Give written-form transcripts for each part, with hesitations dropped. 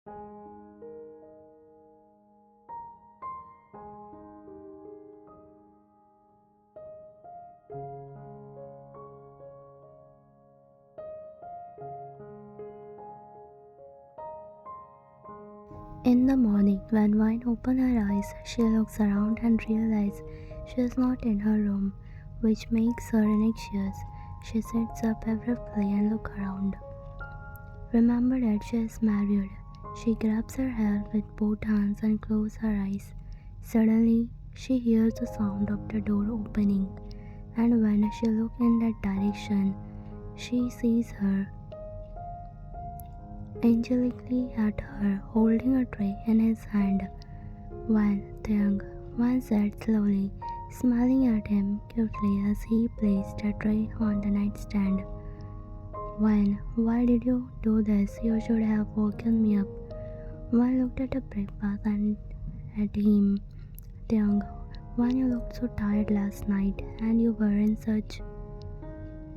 In the morning, when Vine opens her eyes, she looks around and realizes she is not in her room, which makes her anxious. She sits up abruptly and looks around. Remember that she is married. She grabs her hair with both hands and closes her eyes. Suddenly, she hears the sound of the door opening, and when she looks in that direction, she sees her angelically at her, holding a tray in his hand. Taehyung said slowly, smiling at him cutely as he placed the tray on the nightstand. Why did you do this? You should have woken me up. Wan looked at the breakfast and at him. Taehyung, you looked so tired last night, and you were in such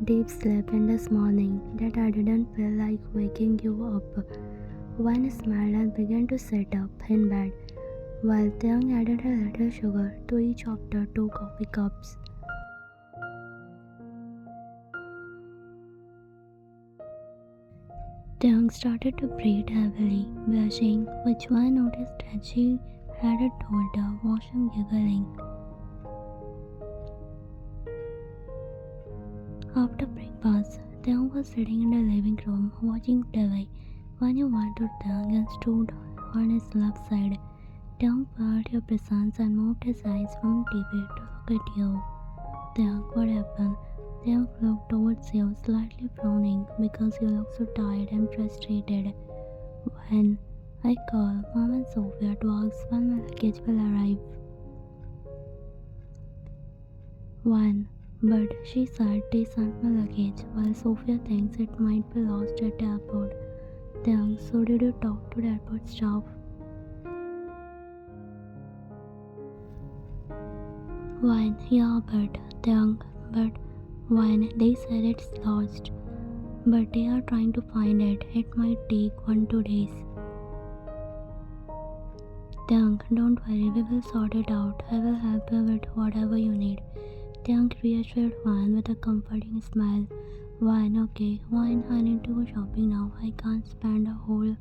deep sleep in this morning that I didn't feel like waking you up. Wan smiled and began to sit up in bed, while Taehyung added a little sugar to each of the two coffee cups. Taehyung started to breathe heavily, blushing, which Wan noticed that she hadn't told the washroom, giggling. After breakfast, Taehyung was sitting in the living room watching TV. Vanya went to Taehyung and stood on his left side. Taehyung felt your presence and moved his eyes from TV to look at you. Taehyung, what happened? Taehyung looked towards you, slightly frowning because you look so tired and frustrated. When I called Mom and Sophia to ask when my luggage will arrive. But she said they sent my luggage while Sophia thinks it might be lost at the airport. Taehyung, so did you talk to the airport staff? Yeah, they said it's lost. But they are trying to find it. It might take 1-2 days. Taehyung, don't worry, we will sort it out. I will help you with whatever you need. Taehyung reassured Wan with a comforting smile. Okay, I need to go shopping now. I can't spend a whole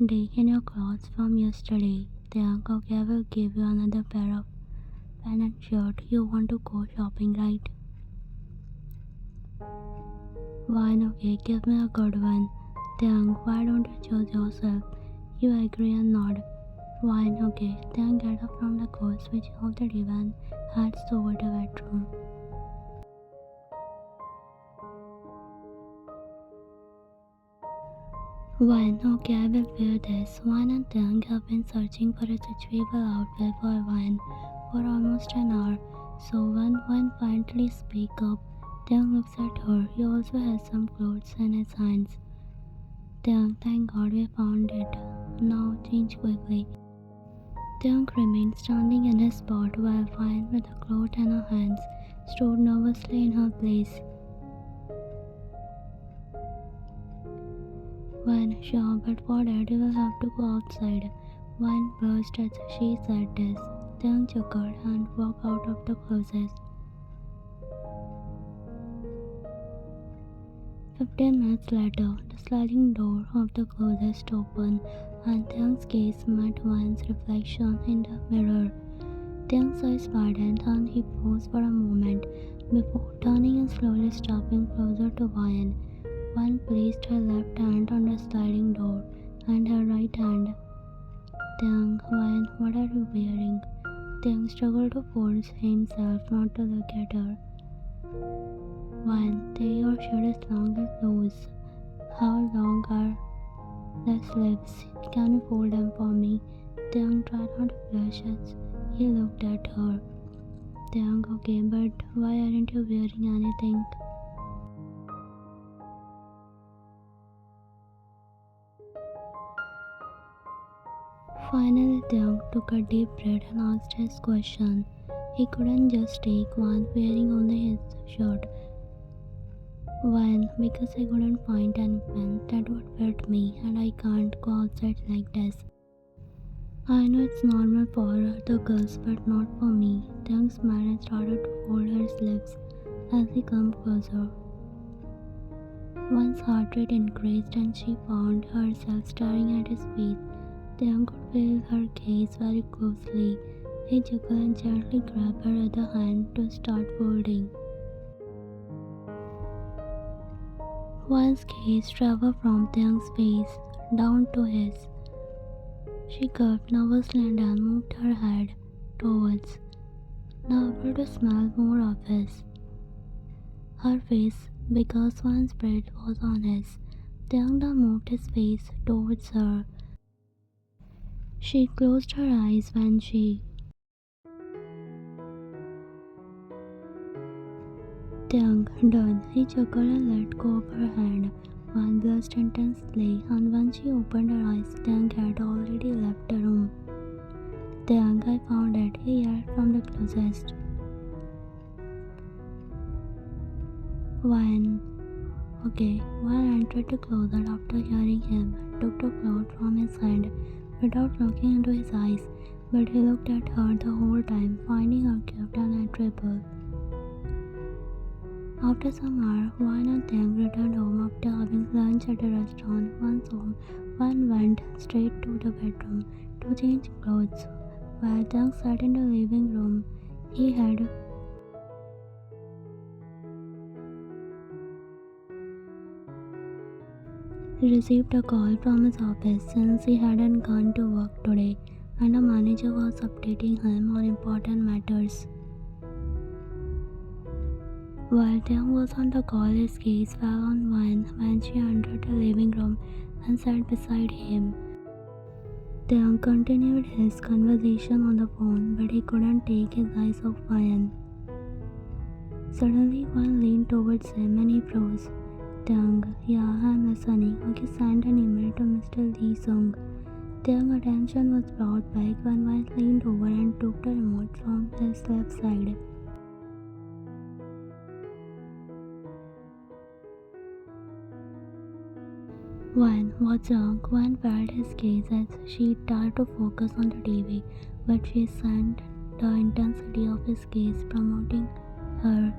day in your clothes from yesterday. Taehyung, okay, I will give you another pair of pants and shirt. You want to go shopping, right? Okay, give me a good one. Taehyung, why don't you choose yourself? You agree and nod. Okay. Taehyung get up from the couch, switching off the TV and heads toward the bedroom. Okay, I will wear this. Wan and Taehyung have been searching for a suitable outfit for Wan for almost an hour. So when Wan finally speaks up, Taehyung looks at her. He also has some clothes in his hands. Taehyung, thank God we found it. Now change quickly. Taehyung remained standing in his spot while Wan, with a cloth in her hands, stood nervously in her place. Sure, but for that you will have to go outside. Wan burst as she said this. Taehyung chuckled and walked out of the closet. 15 minutes later, the sliding door of the closet opened and Taehyung's gaze met Wan's reflection in the mirror. Taehyung saw his pardon and he paused for a moment before turning and slowly stepping closer to Wan. Wan placed her left hand on the sliding door and her right hand. Taehyung, Wan, what are you wearing? Taehyung struggled to force himself not to look at her. Your shirt is long and loose. How long are the sleeves? Can you fold them for me? Taehyung tried not to blush as he looked at her. Taehyung, okay, but why aren't you wearing anything? Finally, Taehyung took a deep breath and asked his question. He couldn't just take Wan wearing only his shirt. One, because I couldn't find any pen that would fit me and I can't go outside like this. I know it's normal for other girls but not for me. Taehyung smiled and started to hold her lips as he came closer. One's heart rate increased and she found herself staring at his face. Taehyung could feel her gaze very closely. He chuckled and gently grabbed her other hand to start folding. One's gaze traveled from Taehyung's face down to his. She coughed nervously and then moved her head towards, now able to smell more of his. Her face, because one's breath was on his. Taehyung then moved his face towards her. She closed her eyes when she. Taehyung done. He chuckled and let go of her hand. One blushed intensely, and when she opened her eyes, Taehyung had already left the room. Taehyung, I found it, he yelled from the closest. One entered the closet after hearing him and took the cloth from his hand without looking into his eyes, but he looked at her the whole time, finding her gift unanswerable. After some hours, Wan and Taehyung returned home after having lunch at a restaurant. Once home, Wan went straight to the bedroom to change clothes, while Taehyung sat in the living room. He had received a call from his office since he hadn't gone to work today, and a manager was updating him on important matters. While Taehyung was on the call, his gaze fell on Wan when she entered the living room and sat beside him. Taehyung continued his conversation on the phone, but he couldn't take his eyes off Wan. Suddenly, Wan leaned towards him and he froze. Taehyung, yeah, I'm listening. Okay, send an email to Mr. Lee Sung. Taehyung's attention was brought back when Wan leaned over and took the remote from his left side. Wan, what's wrong? Wan felt his gaze as she tried to focus on the TV, but she sensed the intensity of his gaze promoting her.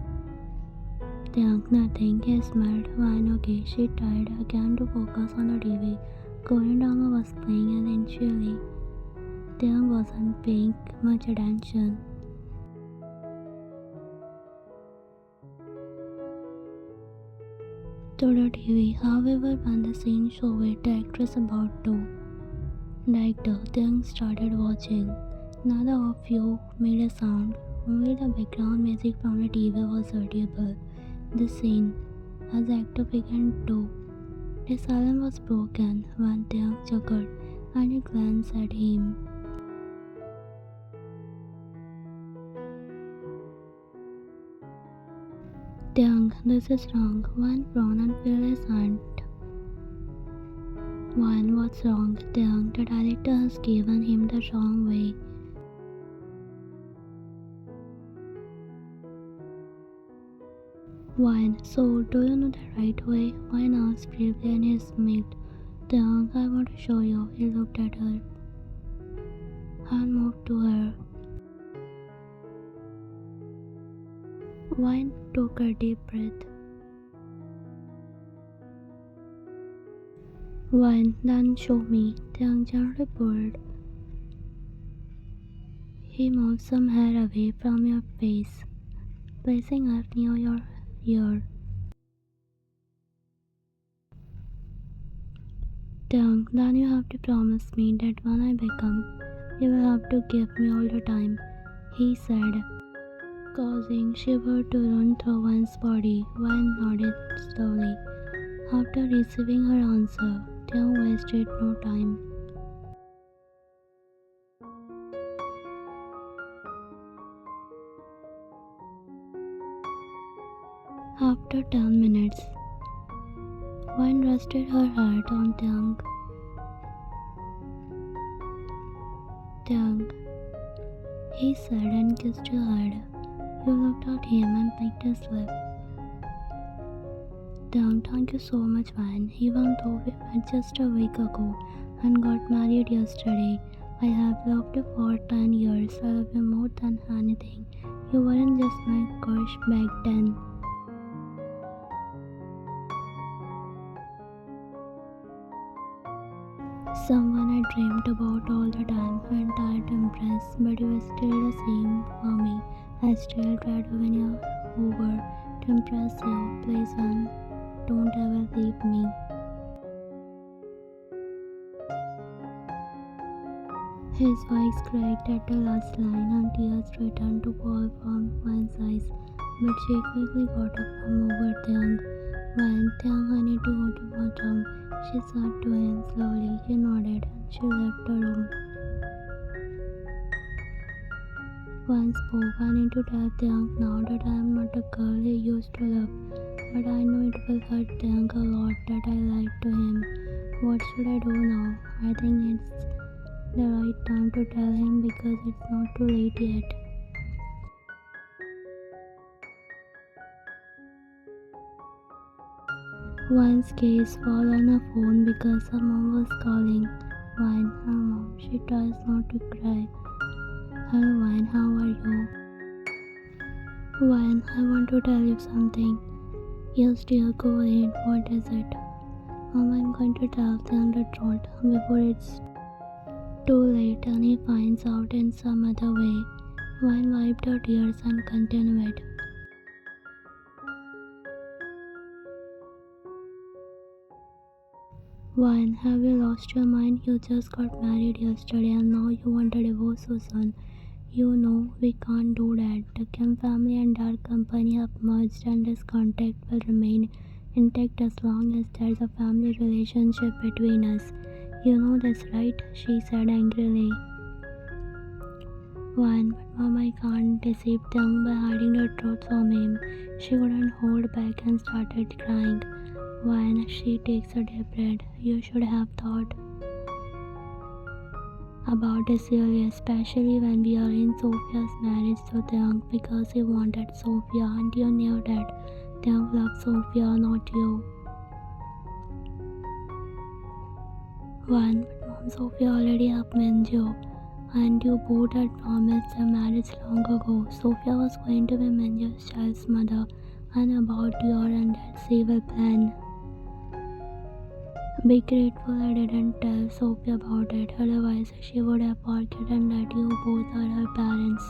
Taehyung, nothing. He smiled. Wan, okay. She tried again to focus on the TV. Korean drama was playing and initially Taehyung wasn't paying much attention to the TV. However, when the scene showed the actress about to die, Taehyung started watching. Neither of you made a sound. Only the background music from the TV was audible. The scene, as the actor began to. The silence was broken when Taehyung chuckled and he glanced at him. Taehyung, this is wrong. Wan frowned and filled his hand. Wan, what's wrong? Taehyung, the director has given him the wrong way. Wan, so do you know the right way? Wan asked briefly and he smiled. Taehyung, I want to show you. He looked at her and moved to her. Wan took a deep breath. Wan, then show me. Taehyung gently pulled. He moved some hair away from your face, placing it near your ear. Taehyung, then you have to promise me that when I become, you will have to give me all the time, he said, causing shiver to run through Wan's body. Wan nodded slowly. After receiving her answer, Taehyung wasted no time. After 10 minutes, Wan rested her head on Taehyung. Taehyung, he said and kissed her head. You looked at him and bit his lip. Thank you so much, Van. Even though we met just a week ago and got married yesterday, I have loved you for 10 years. I love you more than anything. You weren't just my crush back then. Someone I dreamed about all the time and tried to impress, but you were still the same for me. I still try to win you over to impress you. Please, Van, don't ever leave me. His voice cracked at the last line and tears returned to fall from Van's eyes, but she quickly got up from over Taehyung. Van, Taehyung, I need to go to bathroom. She said to him slowly. He nodded and she left the room. Van spoke. I need to tell Taehyung now that I am not the girl he used to love, but I know it will hurt Taehyung a lot that I lied to him. What should I do now? I think it's the right time to tell him because it's not too late yet. Van's gaze fell on her phone because her mom was calling. Van, her mom. She tries not to cry. Hello, Van, how are you? Van, I want to tell you something. Yes, dear, go ahead. What is it? Mom, I'm going to tell them the truth before it's too late and he finds out in some other way. Van wiped her tears and continued. Van, have you lost your mind? You just got married yesterday and now you want a divorce so soon. You know we can't do that. The Kim family and our company have merged and this contact will remain intact as long as there's a family relationship between us. You know this, right? She said angrily. Van, but Mom, I can't deceive them by hiding the truth from him. She couldn't hold back and started crying. Van, she takes a deep breath. You should have thought about this earlier, especially when we are in Sophia's marriage to Taehyung because he wanted Sophia and you knew that Taehyung loved Sophia, not you. Van, but Mom, Sophia already have Manjo and you both had promised a marriage long ago. Sophia was going to be Manjo's child's mother and about your and dad's evil plan. Be grateful I didn't tell Sophie about it, otherwise she would have forgotten that you both are her parents.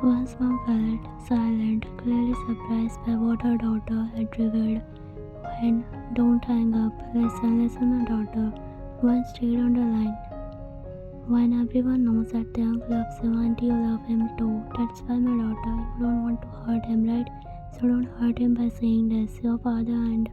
Once Mom felt silent, clearly surprised by what her daughter had revealed. When, don't hang up, listen, my daughter. One stayed on the line. When everyone knows that Taehyung loves you and you love him too, that's why my daughter, you don't want to hurt him, right? So don't hurt him by saying this. Your father and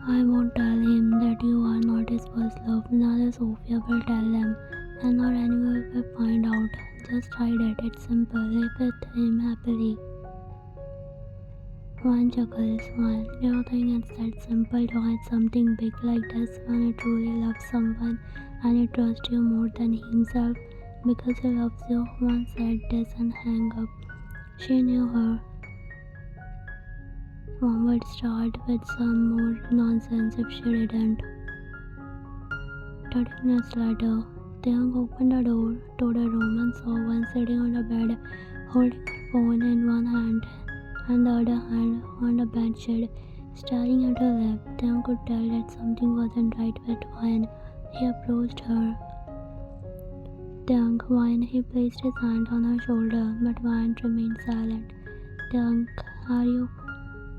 I won't tell him that you are not his first love. Neither Sophia will tell them, and not anyone will find out. Just hide it. It's simple. Live with him happily. One chuckles. One, you think it's that simple to hide something big like this when you truly love someone and he trusts you more than himself because he loves you? One said this and hang up. She knew her mom would start with some more nonsense if she didn't. 30 minutes later, Taehyung opened the door to the room and saw one sitting on the bed holding her phone in one hand and the other hand on the bedsheet, staring at her lap. Taehyung could tell that something wasn't right with Wine. He approached her. Taehyung, Wine. He placed his hand on her shoulder, but Wine remained silent. Taehyung, are you?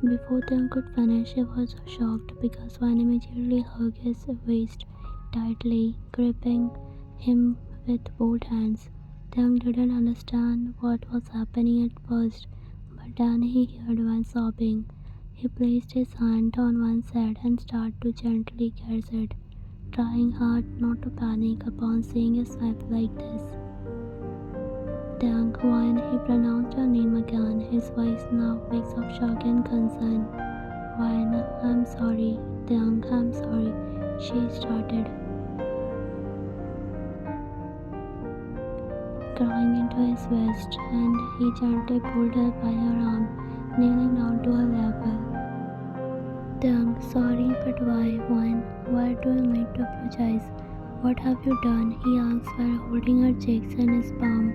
Before Taehyung could finish, he was shocked because Wine immediately hugged his waist tightly, gripping him with both hands. Taehyung didn't understand what was happening at first. But then he heard one sobbing. He placed his hand on one side and started to gently caress it, trying hard not to panic upon seeing his wife like this. Taehyung, when he pronounced her name again, his voice now mix of shock and concern. Wine, I'm sorry. Taehyung, I'm sorry. She started crawling into his vest, and he gently pulled her by her arm, kneeling down to her level. Taehyung, sorry, but why? Why do you need to apologize? What have you done? He asked while holding her cheeks in his palm.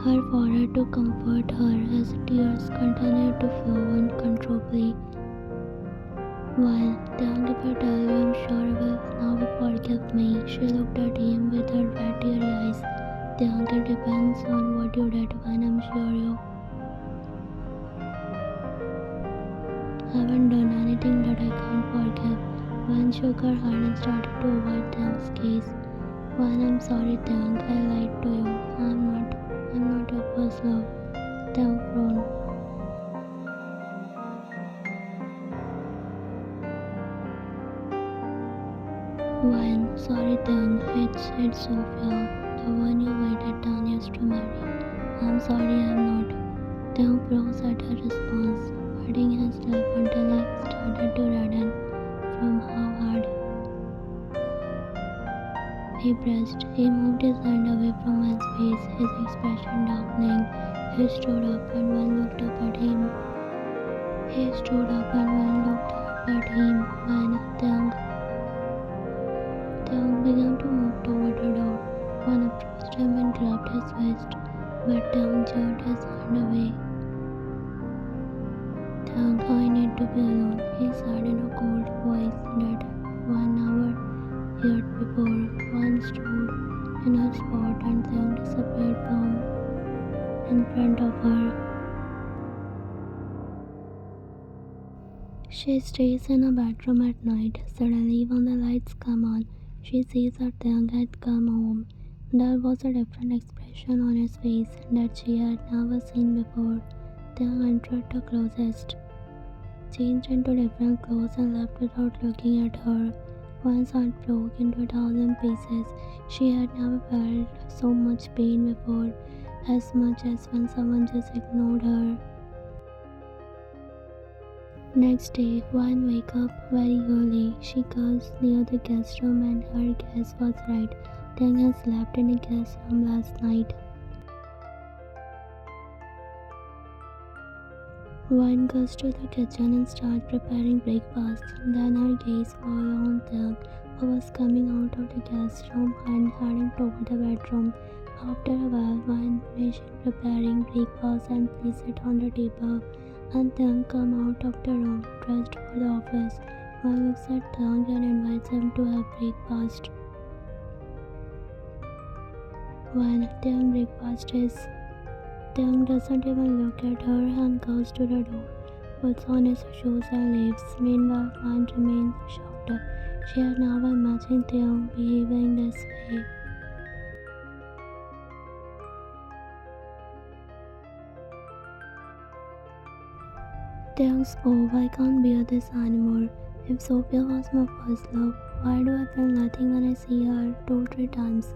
Her forehead to comfort her as tears continued to flow uncontrollably. While Taehyung, if I tell you, I'm sure you will now forgive me. She looked at him with her red teary eyes. Taehyung, it depends on what you did when I'm sure you haven't done anything that I can't forgive. Wan shook her head and started to avoid Taehyung's gaze. Wan, I'm sorry, Taehyung, I lied to you. I'm not your first love. Taehyung frowned. Wan, sorry, Taehyung, it's Sophia, the one you waited 10 years to marry. I'm sorry, I'm not. Taehyung froze at her response, biting his lip until he started to redden from how hard he pressed. He moved his hand away from Wan's face, his expression darkening. He stood up and Wan looked up at him. Taehyung began to move toward the door. Wan approached him and grabbed his waist, but Taehyung jerked his hand away. Taehyung, I need to be alone, he said in a cold voice that Wan never heard before. Wan stood in her spot and Taehyung disappeared from in front of her. She stays in her bedroom at night. Suddenly, when the lights come on, she sees that Taehyung had come home. There was a different expression on his face that she had never seen before. Taehyung entered the closet, changed into different clothes and left without looking at her. Wan's heart broke into 1,000 pieces. She had never felt so much pain before, as much as when someone just ignored her. Next day, Wan woke up very early. She cursed near the guest room and her guess was right. Taehyung had slept in the guest room last night. Wan goes to the kitchen and starts preparing breakfast. Then her gaze falls on Taehyung, who was coming out of the guest room and heading toward the bedroom. After a while, Wan finished preparing breakfast and placed it on the table. And Taehyung comes out of the room, dressed for the office. Wan looks at Taehyung and invites him to have breakfast. When Taehyung breakfast is, Taehyung doesn't even look at her and goes to the door, puts on his shoes and leaves. Meanwhile, Wan remains shocked. She had never imagined Taehyung behaving this way. Taehyung spoke, I can't bear this anymore. If Sophia was my first love, why do I feel nothing when I see her 2-3 times?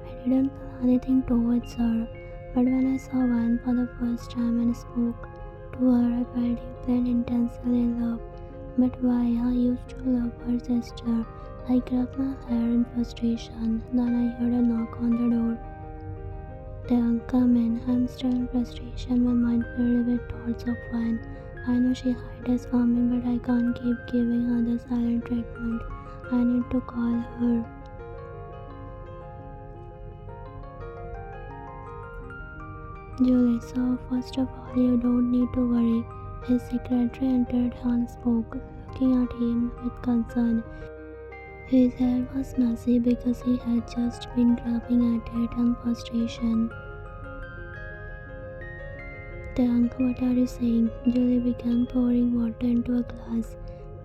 I didn't feel anything towards her, but when I saw Wan for the first time and spoke to her, I felt deeply and intensely in love. But why? I used to love her sister. I grabbed my hair in frustration. Then I heard a knock on the door. Taehyung, come in. I'm still in frustration, my mind filled with thoughts of Wan. I know she hides from me, but I can't keep giving her the silent treatment. I need to call her. Julie, so first of all, you don't need to worry. His secretary entered and spoke, looking at him with concern. His hair was messy because he had just been grabbing at it in frustration. Taehyung, what are you saying? Julie began pouring water into a glass.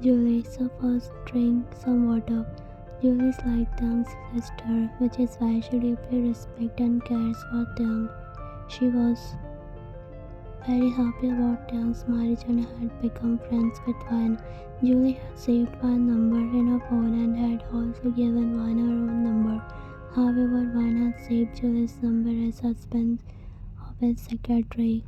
Julie, so first drink some water. Julie's like Taehyung's sister, which is why she deeply respects and cares for Taehyung. She was very happy about Taehyung's marriage and had become friends with Wan. Julie had saved Wan's number in her phone and had also given Wan her own number. However, Wan had saved Julie's number as husband of his secretary.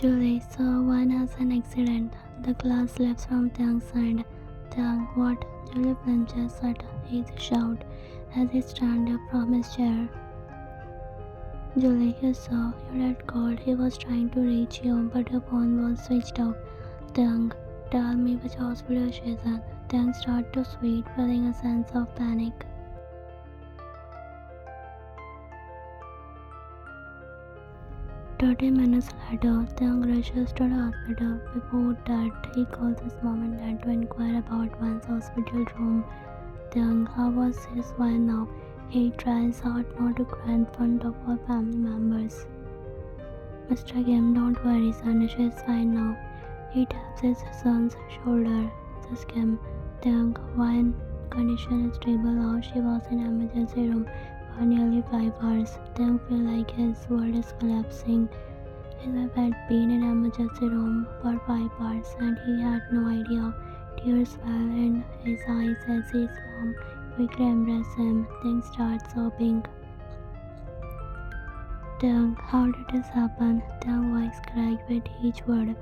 Julie, so one has an accident. The glass slips from Taehyung's hand. Taehyung, what? Julie flinches at his shout as he stands up from his chair. Julie, you saw, your dad called. He was trying to reach you, but your phone was switched off. Taehyung, tell me which hospital she's in. Taehyung starts to sweat, feeling a sense of panic. 30 minutes later, Taehyung rushes to the hospital. Before that, he calls his mom and dad to inquire about one's hospital room. Taehyung, how was his wife now? He tries hard not to cry in front of all family members. Mr. Kim, don't worry, son, she's fine now. He taps his son's shoulder. Mrs. Kim, Taehyung, one condition is stable now. She was in emergency room for nearly 5 hours. Taehyung feels like his world is collapsing. His wife had been in emergency room for 5 hours and he had no idea. Tears fell in his eyes as his mom quickly embraced him. Taehyung starts sobbing. Taehyung, how did this happen? Taehyung's voice cracked with each word.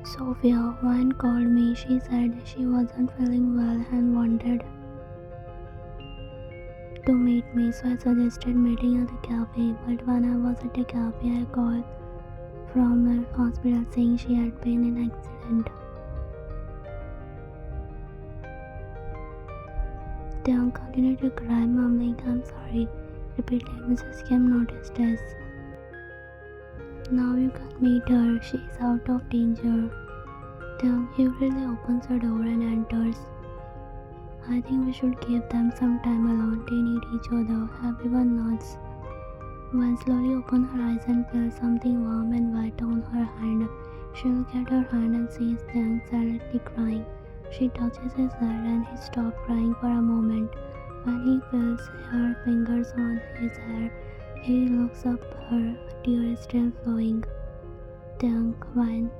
Sophia, one called me. She said she wasn't feeling well and wanted to meet me, so I suggested meeting at the cafe. But when I was at the cafe, I called from the hospital saying she had been in an accident. Taehyung continued to cry, mumbling, I'm sorry. Repeatedly, Mrs. Kim noticed this. Now you can meet her. She is out of danger. Taehyung hurriedly opens the door and enters. I think we should give them some time alone. They need each other. Everyone nods. Wan slowly opens her eyes and feels something warm and white on her hand. She looks at her hand and sees Taehyung silently crying. She touches his head and he stops crying for a moment. When he feels her fingers on his hair, he looks up, her tears still flowing. Taehyung, Wan.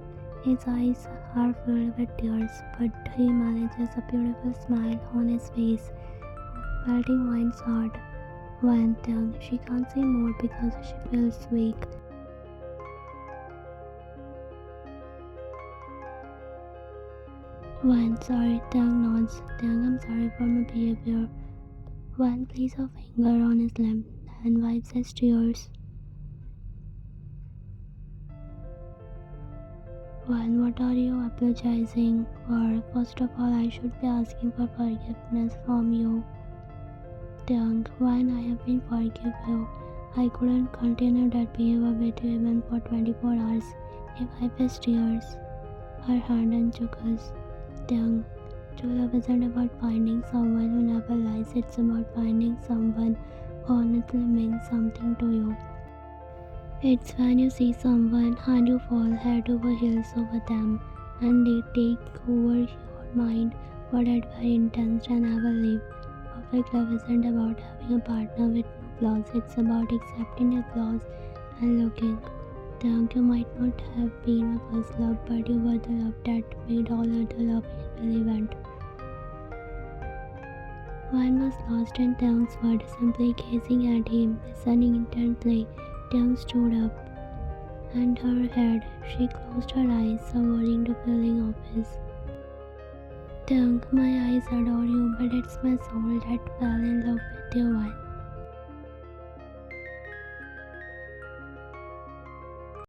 His eyes are filled with tears, but he manages a beautiful smile on his face, melting Wan's heart. Wan, Taehyung, she can't say more because she feels weak. Wan, sorry, Taehyung nods. Taehyung, I'm sorry for my behavior. Wan places a finger on his lip and wipes his tears. Wan, what are you apologizing for? First of all, I should be asking for forgiveness from you. Taehyung, Wan, I have been forgive you. I couldn't continue that behavior with you even for 24 hours. He wiped his tears, her hand and shook us. Taehyung, true love isn't about finding someone who never lies. It's about finding someone who honestly means something to you. It's when you see someone and you fall head over heels over them and they take over your mind for that very intense and never leave. Perfect love isn't about having a partner with no flaws. It's about accepting your flaws and looking. Taehyung, you might not have been my first love, but you were the love that made all other love irrelevant. Wan was lost in Taehyung's words, simply gazing at him, listening intently. Taehyung stood up, and her head, she closed her eyes, savoring the feeling of his. Taehyung, my eyes adore you, but it's my soul that fell in love with you, Wan.